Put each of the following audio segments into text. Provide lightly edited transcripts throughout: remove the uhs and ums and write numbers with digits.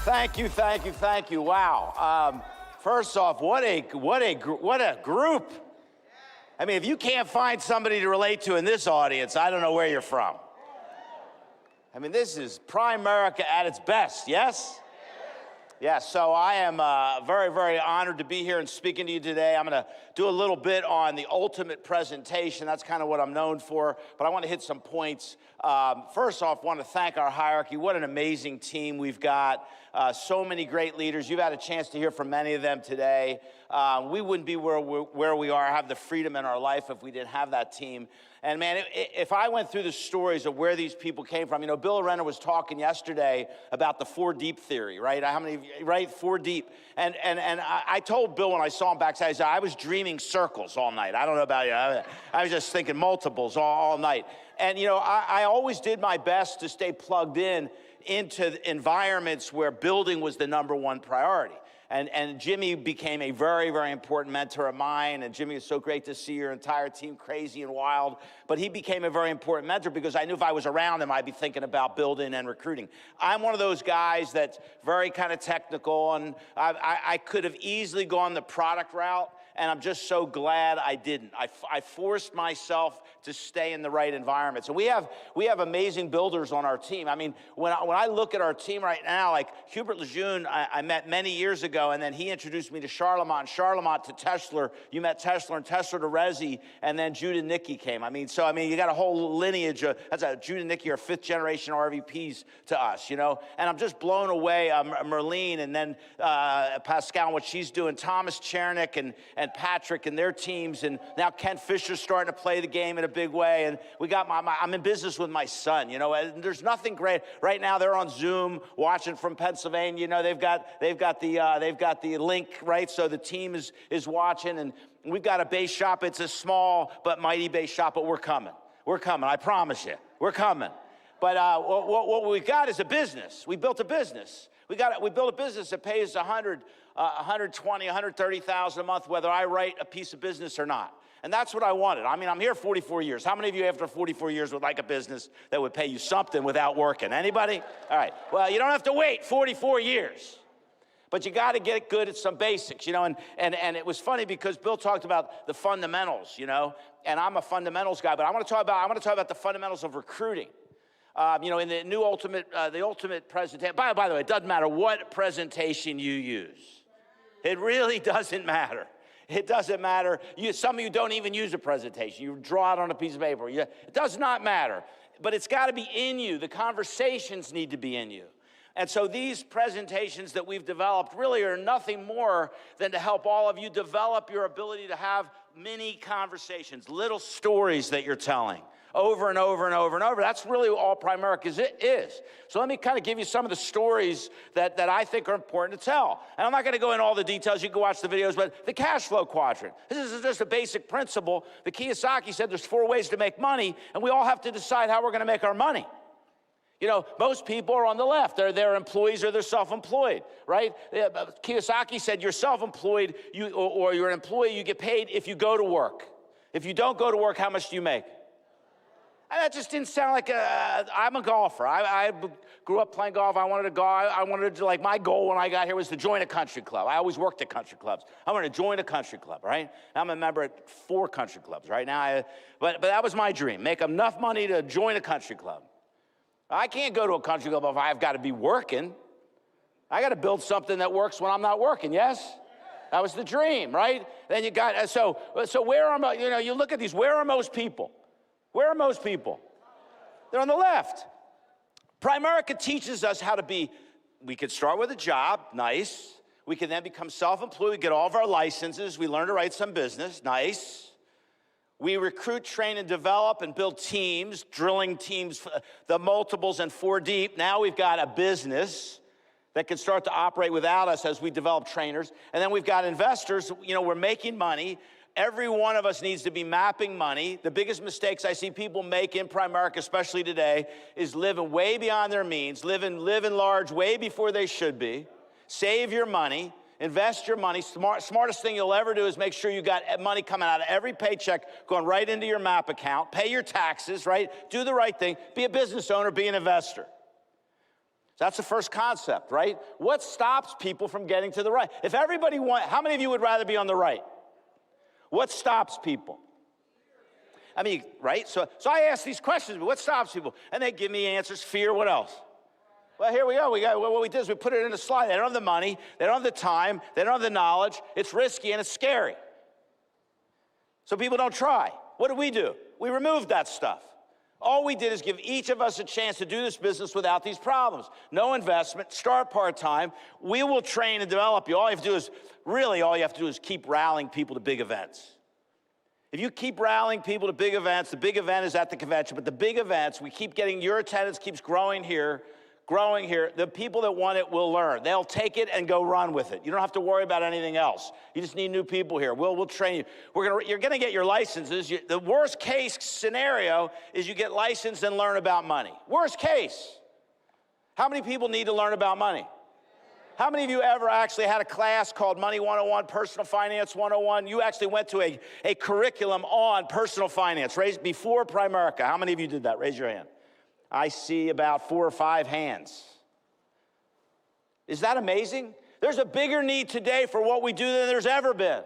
Thank you, thank you, thank you. Wow. First off, what a group. I mean, if you can't find somebody to relate to in this audience, I don't know where you're from. I mean, this is Primerica at its best, yes? Yes, so I am very, very honored to be here and speaking to you today. I'm going to do a little bit on the ultimate presentation. That's kind of what I'm known for, but I want to hit some points. First off, I want to thank our hierarchy. What an amazing team we've got. So many great leaders. You've had a chance to hear from many of them today. We wouldn't be where we are, have the freedom in our life if we didn't have that team. And man, if I went through the stories of where these people came from, you know, Bill Renner was talking yesterday about the 4 deep theory, right? How many of you, right? 4 deep. And I told Bill when I saw him backstage, I said, I was dreaming circles all night. I don't know about you. I was just thinking multiples all night. And, you know, I always did my best to stay plugged into environments where building was the #1 priority. And Jimmy became a very, very important mentor of mine. And Jimmy, it's so great to see your entire team crazy and wild. But he became a very important mentor because I knew if I was around him, I'd be thinking about building and recruiting. I'm one of those guys that's very kind of technical, and I could have easily gone the product route. And I'm just so glad I didn't. I forced myself to stay in the right environment. So we have amazing builders on our team. I mean, when I look at our team right now, like Hubert Lejeune, I met many years ago, and then he introduced me to Charlemont to Tesler. You met Tesler, and Tesler to Resi, and then Jude and Nikki came. I mean, you got a whole lineage. Jude and Nikki are 5th generation RVPs to us, you know? And I'm just blown away. Merlene, and then Pascal and what she's doing, Thomas Chernick and Patrick and their teams, and now Ken Fisher's starting to play the game in a big way. And we got I'm in business with my son, you know, and there's nothing great. Right now they're on Zoom watching from Pennsylvania. You know, they've got the link, right? So the team is watching, and we've got a base shop. It's a small but mighty base shop, but we're coming. We're coming, I promise you. We're coming. But what we got is a business. We built a business. We built a business that pays $120,000, $130,000 a month, whether I write a piece of business or not. And that's what I wanted. I mean, I'm here 44 years. How many of you after 44 years would like a business that would pay you something without working? Anybody? All right. Well, you don't have to wait 44 years. But you got to get good at some basics, you know, and it was funny because Bill talked about the fundamentals, you know, and I'm a fundamentals guy, but I want to talk about the fundamentals of recruiting. You know, in the new the ultimate presentation, by the way, it doesn't matter what presentation you use. It really doesn't matter. It doesn't matter. Some of you don't even use a presentation. You draw it on a piece of paper. It does not matter. But it's got to be in you. The conversations need to be in you. And so these presentations that we've developed really are nothing more than to help all of you develop your ability to have mini conversations, little stories that you're telling over and over and over and over. That's really all Primerica is. So let me kind of give you some of the stories that I think are important to tell. And I'm not going to go into all the details. You can watch the videos, but the cash flow quadrant. This is just a basic principle. The Kiyosaki said there's 4 ways to make money, and we all have to decide how we're going to make our money. You know, most people are on the left. They're employees or they're self-employed, right? Kiyosaki said you're self-employed or you're an employee, you get paid if you go to work. If you don't go to work, how much do you make? And that just didn't sound like I'm a golfer. I grew up playing golf. I wanted to go. Like, my goal when I got here was to join a country club. I always worked at country clubs. I wanted to join a country club, right? I'm a member at 4 country clubs right now. But that was my dream, make enough money to join a country club. I can't go to a country club if I've got to be working. I got to build something that works when I'm not working, yes? That was the dream, right? Then you got, so where are, you know, you look at these, where are most people? Where are most people? They're on the left. Primerica teaches us how to be, we could start with a job, nice. We can then become self-employed, we get all of our licenses, we learn to write some business, nice. We recruit, train, and develop and build teams, drilling teams, the multiples and 4 deep. Now we've got a business that can start to operate without us as we develop trainers. And then we've got investors, you know, we're making money. Every one of us needs to be mapping money. The biggest mistakes I see people make in Primerica, especially today, is living way beyond their means, living large way before they should be. Save your money. Invest your money. Smartest thing you'll ever do is make sure you got money coming out of every paycheck, going right into your MAP account. Pay your taxes, right? Do the right thing. Be a business owner, be an investor. So that's the first concept, right? What stops people from getting to the right? If everybody how many of you would rather be on the right? What stops people? I mean, right? So I ask these questions, what stops people? And they give me answers. Fear, what else? Well, here we go. What we did is we put it in a slide. They don't have the money. They don't have the time. They don't have the knowledge. It's risky and it's scary. So people don't try. What do? We removed that stuff. All we did is give each of us a chance to do this business without these problems. No investment, start part-time. We will train and develop you. All you have to do is keep rallying people to big events. If you keep rallying people to big events, the big event is at the convention, but the big events, we keep getting, your attendance keeps growing here. The people that want it will learn. They'll take it and go run with it. You don't have to worry about anything else. You just need new people here. We'll train you. You're going to get your licenses. The worst case scenario is you get licensed and learn about money. Worst case. How many people need to learn about money? How many of you ever actually had a class called Money 101, Personal Finance 101? You actually went to a curriculum on personal finance, before Primerica. How many of you did that? Raise your hand. I see about 4 or 5 hands. Is that amazing? There's a bigger need today for what we do than there's ever been.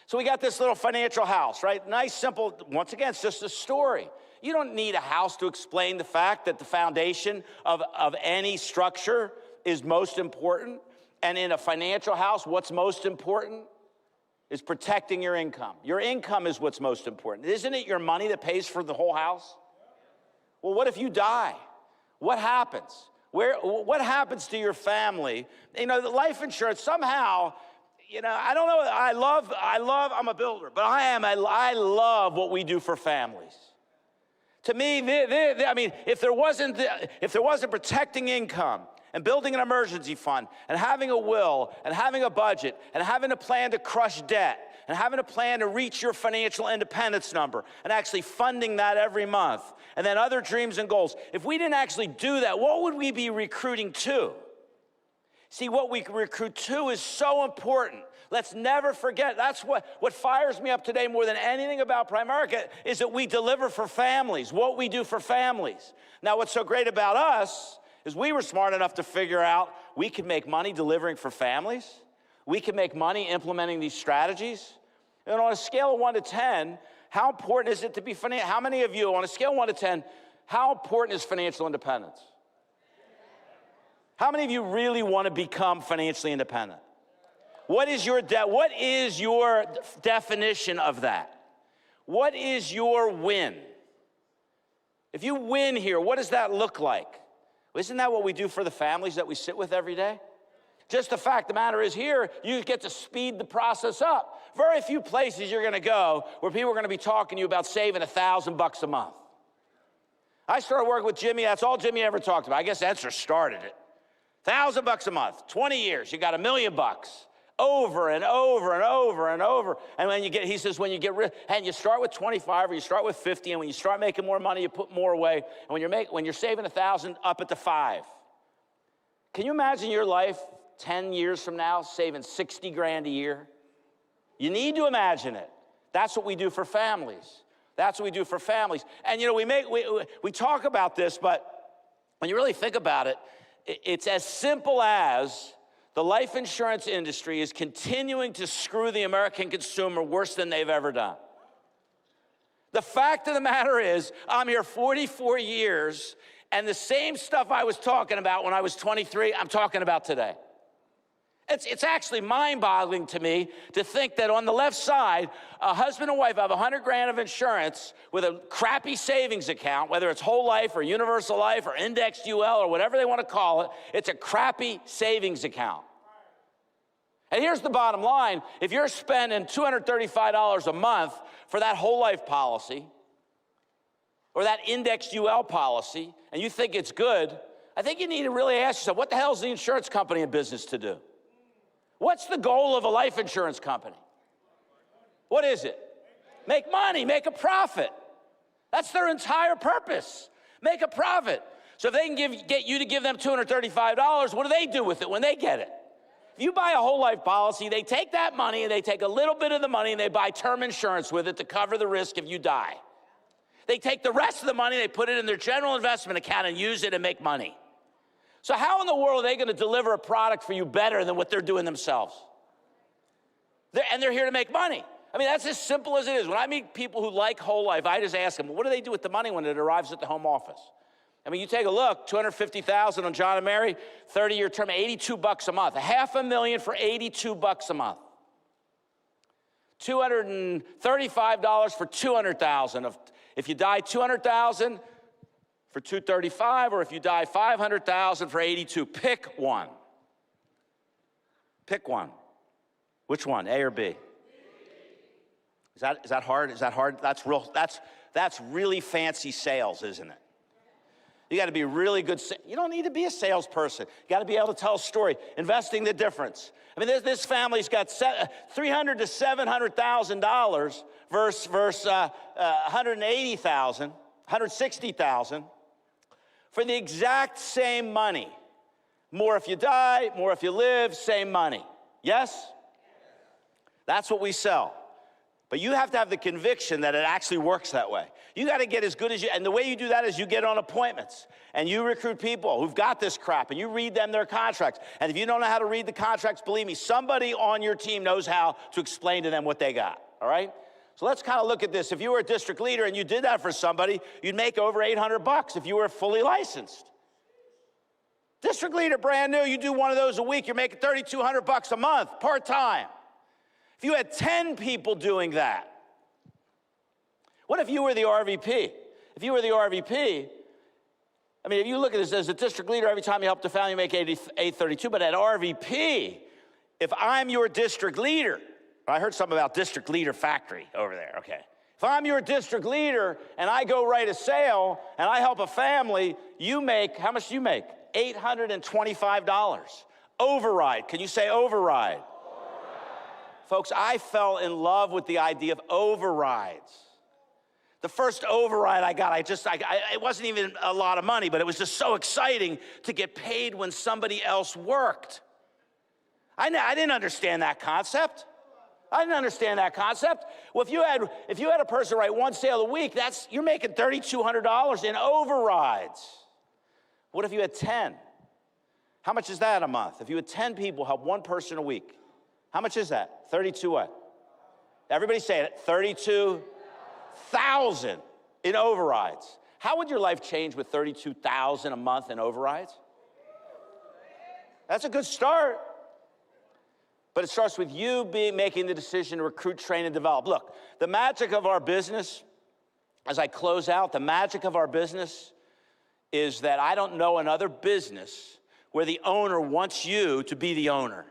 So we got this little financial house, right? Nice, simple, once again, it's just a story. You don't need a house to explain the fact that the foundation of any structure is most important. And in a financial house, what's most important is protecting your income. Your income is what's most important. Isn't it your money that pays for the whole house? Well, what if you die? What happens? What happens to your family? You know, the life insurance somehow, you know, I don't know. I'm a builder, but I love what we do for families. To me, I mean, if there wasn't protecting income and building an emergency fund and having a will and having a budget and having a plan to crush debt and having a plan to reach your financial independence number and actually funding that every month, and then other dreams and goals. If we didn't actually do that, what would we be recruiting to? See, what we recruit to is so important. Let's never forget. That's what fires me up today more than anything about Primerica is that we deliver for families, what we do for families. Now, what's so great about us is we were smart enough to figure out we could make money delivering for families. We can make money implementing these strategies. And on a scale of 1 to 10, how important is it to be financial? How many of you, on a scale of 1 to 10, how important is financial independence? How many of you really want to become financially independent? What is your definition of that? What is your win? If you win here, what does that look like? Isn't that what we do for the families that we sit with every day? Just the fact of the matter is here, you get to speed the process up. Very few places you're going to go where people are going to be talking to you about saving $1,000 a month. I started working with Jimmy. That's all Jimmy ever talked about. I guess Esther started it. $1,000 a month, 20 years, you got $1 million over and over and over and over. And when you get, he says, when you get rid, and you start with 25 or you start with 50, and when you start making more money, you put more away. And when you're saving 1,000, up at the 5. Can you imagine your life 10 years from now saving 60 grand a year? You need to imagine it. That's what we do for families. That's what we do for families. And you know, we talk about this, but when you really think about it, it's as simple as the life insurance industry is continuing to screw the American consumer worse than they've ever done. The fact of the matter is, I'm here 44 years, and the same stuff I was talking about when I was 23, I'm talking about today. It's actually mind-boggling to me to think that on the left side, a husband and wife have 100 grand of insurance with a crappy savings account, whether it's whole life or universal life or indexed UL or whatever they want to call it. It's a crappy savings account. And here's the bottom line. If you're spending $235 a month for that whole life policy or that indexed UL policy, and you think it's good, I think you need to really ask yourself, what the hell is the insurance company in business to do? What's the goal of a life insurance company? What is it? Make money, make a profit. That's their entire purpose. Make a profit. So if they can get you to give them $235, what do they do with it when they get it? If you buy a whole life policy, they take that money and they take a little bit of the money and they buy term insurance with it to cover the risk if you die. They take the rest of the money, they put it in their general investment account and use it and make money. So how in the world are they going to deliver a product for you better than what they're doing themselves? They're here to make money. I mean, that's as simple as it is. When I meet people who like whole life, I just ask them, what do they do with the money when it arrives at the home office? I mean, you take a look, $250,000 on John and Mary, 30-year term, $82 a month. $500,000 for $82 a month. $235 for $200,000. If you die $200,000 for $235, or if you die $500,000 for $82, pick one. Pick one. Which one, A or B? Is that hard? Is that hard? That's really fancy sales, isn't it? You got to be really good. You don't need to be a salesperson. You got to be able to tell a story. Investing the difference. I mean, this family's got $300,000 to $700,000 versus $180,000, $160,000 for the exact same money. More if you die, more if you live, same money. Yes? That's what we sell. But you have to have the conviction that it actually works that way. You got to get as good as you, and the way you do that is you get on appointments, and you recruit people who've got this crap, and you read them their contracts. And if you don't know how to read the contracts, believe me, somebody on your team knows how to explain to them what they got, all right? So let's kind of look at this. If you were a district leader and you did that for somebody, you'd make over $800 if you were fully licensed. District leader, brand new, you do one of those a week, you're making $3,200 a month, part-time. If you had 10 people doing that, what if you were the RVP? If you were the RVP, I mean, if you look at this as a district leader, every time you help the family, you make $832, but at RVP, if I'm your district leader, I heard something about district leader factory over there, okay. If I'm your district leader and I go write a sale and I help a family, you make, how much do you make? $825. Override, can you say override? Folks, I fell in love with the idea of overrides. The first override I got, it wasn't even a lot of money, but it was just so exciting to get paid when somebody else worked. I didn't understand that concept. I didn't understand that concept. Well, if you had a person write one sale a week, you're making $3,200 in overrides. What if you had 10? How much is that a month? If you had 10 people help one person a week, how much is that? 32 what? Everybody say it, 32,000 in overrides. How would your life change with 32,000 a month in overrides? That's a good start. But it starts with you making the decision to recruit, train, and develop. Look, the magic of our business, as I close out, the magic of our business is that I don't know another business where the owner wants you to be the owner.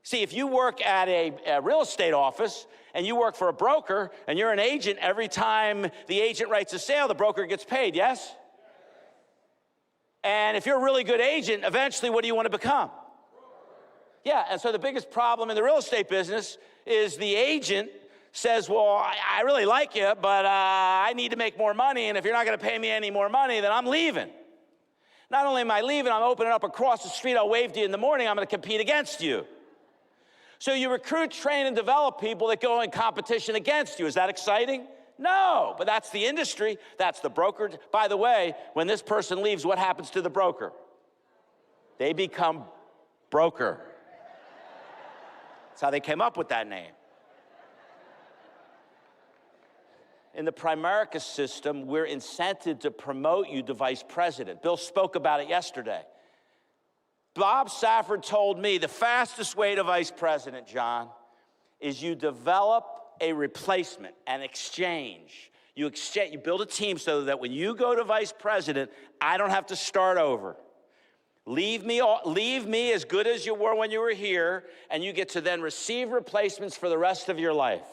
See, if you work at a real estate office and you work for a broker and you're an agent, every time the agent writes a sale, the broker gets paid, yes? And if you're a really good agent, eventually what do you want to become? Yeah, and so the biggest problem in the real estate business is the agent says, well, I really like you, but I need to make more money, and if you're not going to pay me any more money, then I'm leaving. Not only am I leaving, I'm opening up across the street, I'll wave to you in the morning, I'm going to compete against you. So you recruit, train, and develop people that go in competition against you. Is that exciting? No, but that's the industry. That's the broker. By the way, when this person leaves, what happens to the broker? They become broker. That's how they came up with that name. In the Primerica system, we're incented to promote you to vice president. Bill spoke about it yesterday. Bob Safford told me the fastest way to vice president, John, is you develop a replacement, an exchange. You build a team so that when you go to vice president, I don't have to start over. Leave me as good as you were when you were here, and you get to then receive replacements for the rest of your life.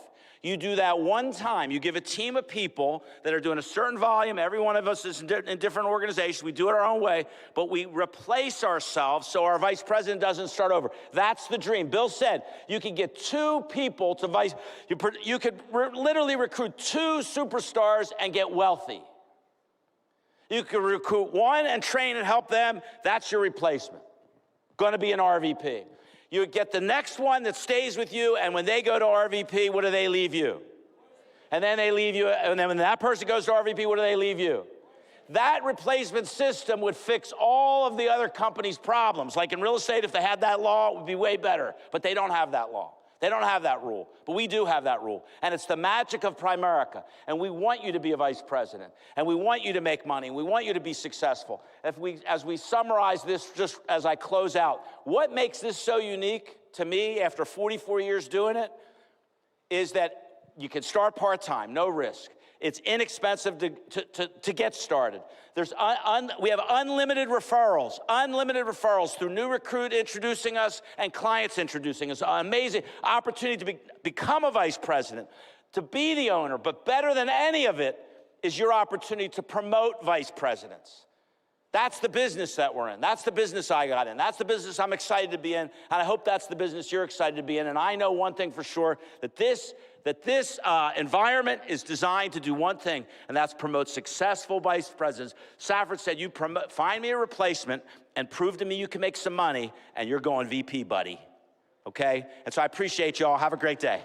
You do that one time. You give a team of people that are doing a certain volume. Every one of us is in different organizations. We do it our own way, but we replace ourselves so our vice president doesn't start over. That's the dream. Bill said you can get 2 people to vice. You could literally recruit 2 superstars and get wealthy. You could recruit 1 and train and help them. That's your replacement. Going to be an RVP. You get the next one that stays with you, and when they go to RVP, what do they leave you? And then they leave you, and then when that person goes to RVP, what do they leave you? That replacement system would fix all of the other companies' problems. Like in real estate, if they had that law, it would be way better. But they don't have that law. They don't have that rule. But we do have that rule. And it's the magic of Primerica. And we want you to be a vice president. And we want you to make money. And we want you to be successful. As we summarize this, just as I close out, what makes this so unique to me after 44 years doing it is that you can start part-time, no risk. It's inexpensive to get started. We have unlimited referrals through new recruit introducing us and clients introducing us. Amazing opportunity to become a vice president, to be the owner, but better than any of it is your opportunity to promote vice presidents. That's the business that we're in. That's the business I got in. That's the business I'm excited to be in, and I hope that's the business you're excited to be in. And I know one thing for sure, that this environment is designed to do one thing, and that's promote successful vice presidents. Safford said, find me a replacement and prove to me you can make some money, and you're going VP, buddy, okay? And so I appreciate y'all. Have a great day.